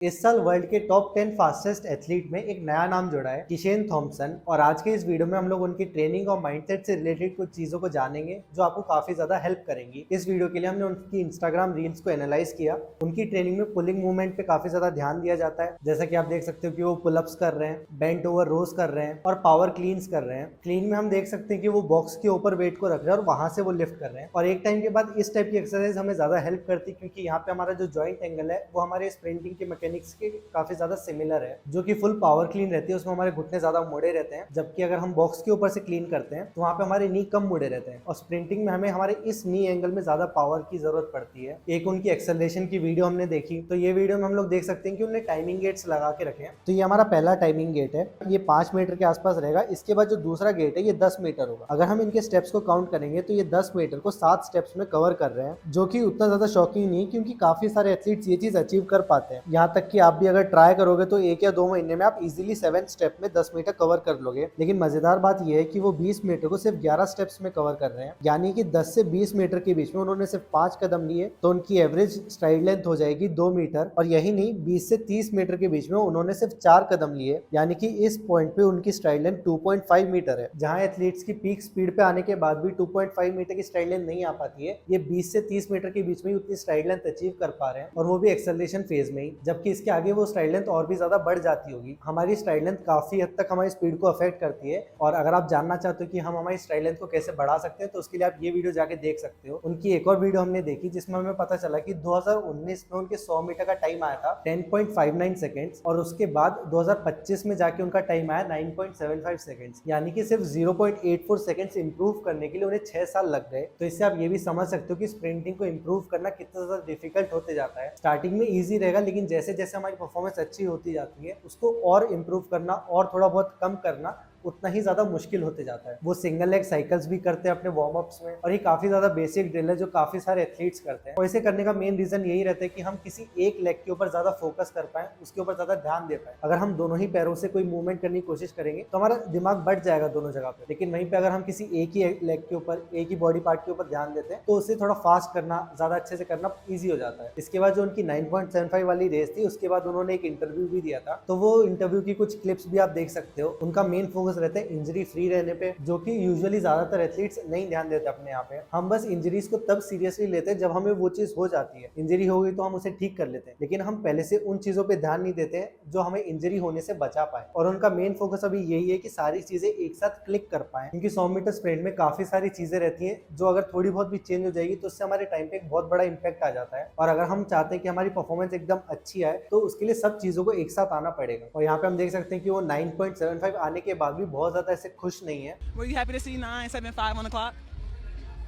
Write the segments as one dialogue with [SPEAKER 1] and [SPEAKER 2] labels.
[SPEAKER 1] इस साल वर्ल्ड के टॉप 10 फास्टेस्ट एथलीट में एक नया नाम जुड़ा है, किशेन थॉम्पसन। और आज के इस वीडियो में हम लोग उनकी ट्रेनिंग और माइंडसेट से रिलेटेड कुछ चीजों को जानेंगे जो आपको काफी ज्यादा हेल्प करेंगी। इस वीडियो के लिए हमने उनकी इंस्टाग्राम रील्स को एनालाइज किया। उनकी ट्रेनिंग में पुलिंग मूवमेंट पे काफी ज्यादा ध्यान दिया जाता है, जैसा कि आप देख सकते हो कि वो पुलअप्स कर रहे हैं, बेंट ओवर रोज कर रहे हैं और पावर क्लीन्स कर रहे हैं। क्लीन में हम देख सकते हैं कि वो बॉक्स के ऊपर वेट को रख रहे हैं और वहां से वो लिफ्ट कर रहे हैं। और एक टाइम के बाद इस टाइप की एक्सरसाइज हमें ज्यादा हेल्प करती है, क्योंकि यहाँ पे हमारा जो जॉइंट एंगल है वो हमारे स्प्रिंटिंग के मैकेनिक्स के काफी ज्यादा सिमिलर है, जो कि फुल पावर क्लीन रहती है। उसमें हमारे घुटने ज्यादा मुड़े रहते हैं, जबकि अगर हम बॉक्स के ऊपर से क्लीन करते हैं तो वहां पे हमारे नी कम मुड़े रहते हैं। और स्प्रिंटिंग में हमें हमारे इस नी एंगल में ज्यादा पावर की जरूरत पड़ती है। एक उनकी एक्सेलरेशन की वीडियो हमने देखी, तो ये वीडियो में हम लोग देख सकते हैं कि उन्होंने टाइमिंग गेट्स लगा के रखे हैं। तो ये हमारा पहला टाइमिंग गेट है, ये 5 मीटर के आसपास रहेगा। इसके बाद जो दूसरा गेट है ये 10 मीटर होगा। अगर हम इनके स्टेप्स को काउंट करेंगे तो ये 10 मीटर को 7 स्टेप्स में कवर कर रहे हैं, जो कि उतना ज्यादा शॉकिंग नहीं, क्योंकि काफी सारे एथलीट्स ये चीज अचीव कर पाते हैं। यहाँ तक कि आप भी अगर ट्राई करोगे तो 1 या 2 महीने में आप इजीली 7 स्टेप में 10 मीटर कवर कर लोगे। लेकिन मजेदार बात यह है कि वो 20 मीटर को सिर्फ 11 स्टेप्स में कवर कर रहे हैं, यानी कि 10 से 20 मीटर के बीच में उन्होंने सिर्फ 5 कदम लिए तो उनकी एवरेज स्ट्राइड लेंथ हो जाएगी 2 मीटर। और यही नहीं, 20 से 30 मीटर के बीच में उन्होंने सिर्फ 4 कदम लिए, यानी कि इस पॉइंट पे उनकी स्ट्राइड लेंथ 2.5 मीटर है। जहां एथलीट्स की पीक स्पीड पे आने के बाद भी 2.5 मीटर की स्ट्राइड लेंथ नहीं आ पाती है, ये 20 से 30 मीटर के बीच में उतनी स्ट्राइड लेंथ अचीव कर पा रहे हैं, और वो भी एक्सेलरेशन फेज में ही। जबकि इसके आगे वो स्ट्राइड लेंथ और भी ज्यादा बढ़ जाती होगी। हमारी स्ट्राइड लेंथ काफी हद तक हमारी स्पीड को अफेक्ट करती है। और अगर आप जानना चाहते हो कि हम हमारी स्ट्राइड लेंथ को कैसे बढ़ा सकते हैं, तो उसके लिए आप ये वीडियो जाके देख सकते हो। उनकी एक और वीडियो हमने देखी जिसमें हमें पता चला कि 2019 में उनके 100 मीटर का टाइम आया था 10.59 सेकेंड्स, और उसके बाद 2025 में जाके उनका टाइम आया 9.75 सेकेंड्स, यानी कि सिर्फ 0.84 सेकेंड्स इंप्रूव करने के लिए उन्हें 6 साल लग गए। तो इससे आप ये भी समझ सकते हो कि स्प्रिंटिंग को इंप्रूव करना कितना ज्यादा डिफिकल्ट होते जाता है। स्टार्टिंग में ईजी रहेगा, लेकिन जैसे जैसे हमारी परफॉर्मेंस अच्छी होती जाती है उसको और इम्प्रूव करना और थोड़ा बहुत कम करना उतना ही ज्यादा मुश्किल होते जाता है। वो सिंगल लेग साइकिल्स भी करते हैं अपने वार्म अप्स में, और ये काफी ज्यादा बेसिक ड्रिल है जो काफी सारे एथलीट्स करते हैं। और इसे करने का मेन रीजन यही रहता है कि हम किसी एक लेग के ऊपर ज्यादा फोकस कर पाए, उसके ऊपर ज्यादा ध्यान दे पाए। अगर हम दोनों ही पैरों से कोई मूवमेंट करने की कोशिश करेंगे तो हमारा दिमाग बढ़ जाएगा दोनों जगह पे। लेकिन वहीं पे अगर हम किसी एक ही लेग के ऊपर, एक ही बॉडी पार्ट के ऊपर ध्यान देते हैं, तो उसे थोड़ा फास्ट करना, ज्यादा अच्छे से करना ईजी हो जाता है। इसके बाद जो उनकी 9.75 वाली रेस थी, उसके बाद उन्होंने एक इंटरव्यू भी दिया था, तो वो इंटरव्यू की कुछ क्लिप्स भी आप देख सकते हो। उनका मेन फोकस रहता है इंजरी फ्री रहने पे, जो कि यूजुअली ज्यादातर एथलीट्स नहीं ध्यान देते अपने यहाँ पे। हम बस इंजरीज को तब सीरियसली लेते हैं जब हमें वो चीज हो जाती है। इंजरी हो गई तो हम उसे ठीक कर लेते हैं, लेकिन हम पहले से उन चीजों पे ध्यान नहीं देते हैं जो हमें इंजरी होने से बचा पाए। और उनका मेन फोकस अभी यही है कि सारी चीजें एक साथ क्लिक कर पाए, क्योंकि 100 मीटर स्प्रिंट में काफी सारी चीजें रहती हैं जो अगर थोड़ी बहुत भी चेंज हो जाएगी तो उससे हमारे टाइम पे एक बहुत बड़ा इंपैक्ट आ जाता है। और अगर हम चाहते हैं कि हमारी परफॉर्मेंस एकदम अच्छी आए तो उसके लिए सब चीजों को एक साथ आना पड़ेगा। और यहाँ पे हम देख सकते हैं कि वो 9.75 आने के बाद भी बहुत ज्यादा ऐसे खुश नहीं है।
[SPEAKER 2] Were you happy to see 9.75 on the clock?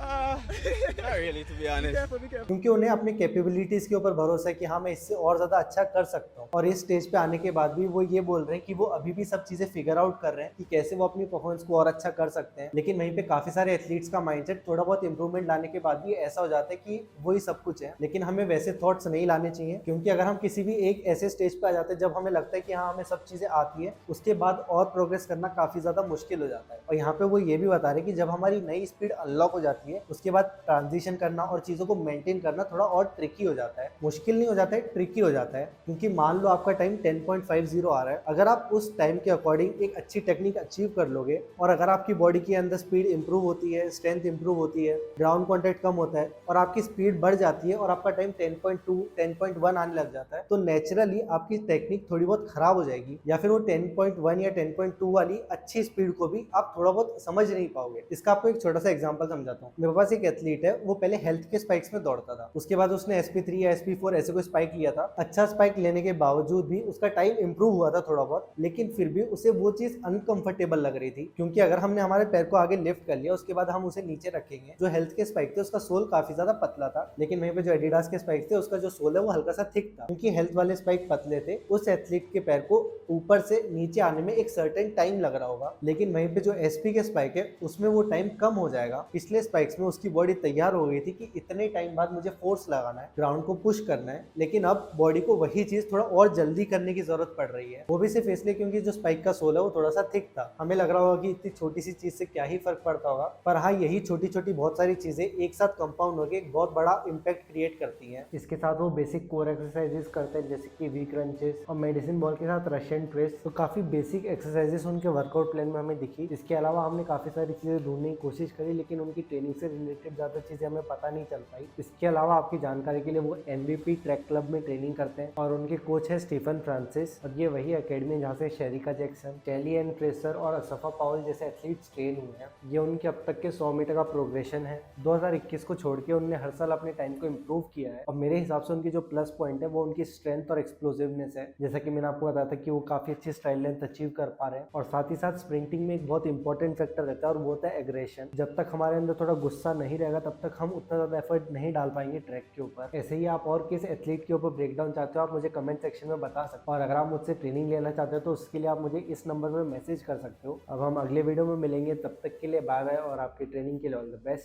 [SPEAKER 3] Not really, to be honest.
[SPEAKER 2] Be careful.
[SPEAKER 1] क्योंकि उन्हें अपनी कैपेबिलिटीज के ऊपर भरोसा है कि हाँ, मैं इससे और ज्यादा अच्छा कर सकता हूँ। और इस स्टेज पे आने के बाद भी वो ये बोल रहे हैं कि वो अभी भी सब चीजें फिगर आउट कर रहे हैं कि कैसे वो अपनी परफॉर्मेंस को और अच्छा कर सकते हैं। लेकिन वहीं पे काफी सारे एथलीट्स का माइंडसेट थोड़ा बहुत इंप्रूवमेंट लाने के बाद भी ऐसा हो जाता है कि वही सब कुछ है। लेकिन हमें वैसे थॉट्स नहीं लाने चाहिए, क्योंकि अगर हम किसी भी एक ऐसे स्टेज पे आ जाते हैं जब हमें लगता है कि हाँ, हमें सब चीजें आती है, उसके बाद और प्रोग्रेस करना काफी ज्यादा मुश्किल हो जाता है। और यहाँ पे वो ये भी बता रहे हैं कि जब हमारी नई स्पीड अनलॉक हो जाती है, उसके बाद ट्रांजिशन करना और चीजों को मेंटेन करना थोड़ा और ट्रिकी हो जाता है। मुश्किल नहीं हो जाता है, ट्रिकी हो जाता है। क्योंकि मान लो आपका टाइम 10.50 आ रहा है, अगर आप उस टाइम के अकॉर्डिंग एक अच्छी टेक्निक अचीव कर लोगे, और अगर आपकी बॉडी के अंदर स्पीड इंप्रूव होती है, स्ट्रेंथ इंप्रूव होती है, ग्राउंड कॉन्टैक्ट कम होता है, और आपकी स्पीड बढ़ जाती है और आपका टाइम 10.2 10.1 आने लग जाता है, तो नेचुरली आपकी टेक्निक थोड़ी बहुत खराब हो जाएगी, या फिर वो 10.1 या 10.2 वाली अच्छी स्पीड को भी आप थोड़ा बहुत समझ नहीं पाओगे। इसका आपको एक छोटा सा एग्जांपल समझाता हूँ। मेरे पास एक एथलीट है, वो पहले हेल्थ के स्पाइक्स में दौड़ता था। उसके बाद उसने SP3 या SP4 ऐसे कोई स्पाइक लिया था। अच्छा स्पाइक लेने के बावजूद भी उसका टाइम इंप्रूव हुआ था थोड़ा बहुत, लेकिन फिर भी उसे वो चीज अनकंफर्टेबल लग रही थी। क्योंकि अगर हमने हमारे पैर को आगे लिफ्ट कर लिया, उसके बाद हम उसे नीचे रखेंगे, जो हेल्थ के स्पाइक थे उसका सोल काफी ज्यादा पतला था, लेकिन वहीं पे जो एडिडास के स्पाइक थे उसका जो सोल है वो हल्का सा थिक था। क्योंकि हेल्थ वाले स्पाइक पतले थे, उस एथलीट के पैर को ऊपर से नीचे आने में एक सर्टेन टाइम लग रहा होगा। लेकिन वहीं पे जो SP के स्पाइक है उसमें वो टाइम कम हो जाएगा, इसलिए स्पाइक स्पाइक्स में उसकी बॉडी तैयार हो गई थी कि इतने टाइम बाद मुझे फोर्स लगाना है, ग्राउंड को पुश करना है, लेकिन अब बॉडी को वही चीज थोड़ा और जल्दी करने की जरूरत पड़ रही है। वो भी सिर्फ इसलिए क्योंकि जो स्पाइक का सोल है वो थोड़ा सा थिक था। हमें लग रहा होगा कि इतनी छोटी सी चीज से क्या ही फर्क पड़ता होगा, पर हाँ यही छोटी छोटी बहुत सारी चीजें एक साथ कंपाउंड होकर एक बहुत बड़ा इम्पैक्ट क्रिएट करती हैं। इसके साथ वो बेसिक कोर एक्सरसाइजेस करते हैं जैसे कि वी क्रंचेस और मेडिसिन बॉल के साथ रशियन ट्विस्ट, तो काफी बेसिक एक्सरसाइजेस उनके वर्कआउट प्लान में हमें दिखी। इसके अलावा हमने काफी सारी चीजें ढूंढने की कोशिश करी, लेकिन उनकी ट्रेनिंग से रिलेटेड ज्यादा चीजें हमें पता नहीं चल पाई। इसके अलावा आपकी जानकारी के लिए वो MVP ट्रैक क्लब में ट्रेनिंग करते हैं और उनके कोच है स्टीफन फ्रांसिस, और ये वही अकेडमी जहाँ से शेरिका जैक्सन, टेली एंड फ्रेसर और असफा पाउल जैसे एथलीट्स ट्रेन हुए हैं। ये उनके अब तक के 100 मीटर का प्रोग्रेशन है। 2021 को छोड़ के उन्होंने हर साल अपने टाइम को इम्प्रूव किया है, और मेरे हिसाब से उनकी जो प्लस पॉइंट है वो उनकी स्ट्रेंथ और एक्सप्लोसिवनेस है। जैसा कि मैंने आपको बताया था कि वो काफी अच्छी स्ट्राइड लेंथ अचीव कर पा रहे हैं, और साथ ही साथ स्प्रिंटिंग में एक बहुत इंपॉर्टेंट फैक्टर रहता है और वो होता है एग्रेशन। जब तक हमारे अंदर थोड़ा गुस्सा नहीं रहेगा तब तक हम उतना ज्यादा एफर्ट नहीं डाल पाएंगे ट्रैक के ऊपर। ऐसे ही आप और किस एथलीट के ऊपर ब्रेकडाउन चाहते हो आप मुझे कमेंट सेक्शन में बता सकते हो, और अगर आप मुझसे ट्रेनिंग लेना चाहते हो तो उसके लिए आप मुझे इस नंबर पर मैसेज कर सकते हो। अब हम अगले वीडियो में मिलेंगे, तब तक के लिए बाय बाय और आपकी ट्रेनिंग के लिए ऑल द बेस्ट।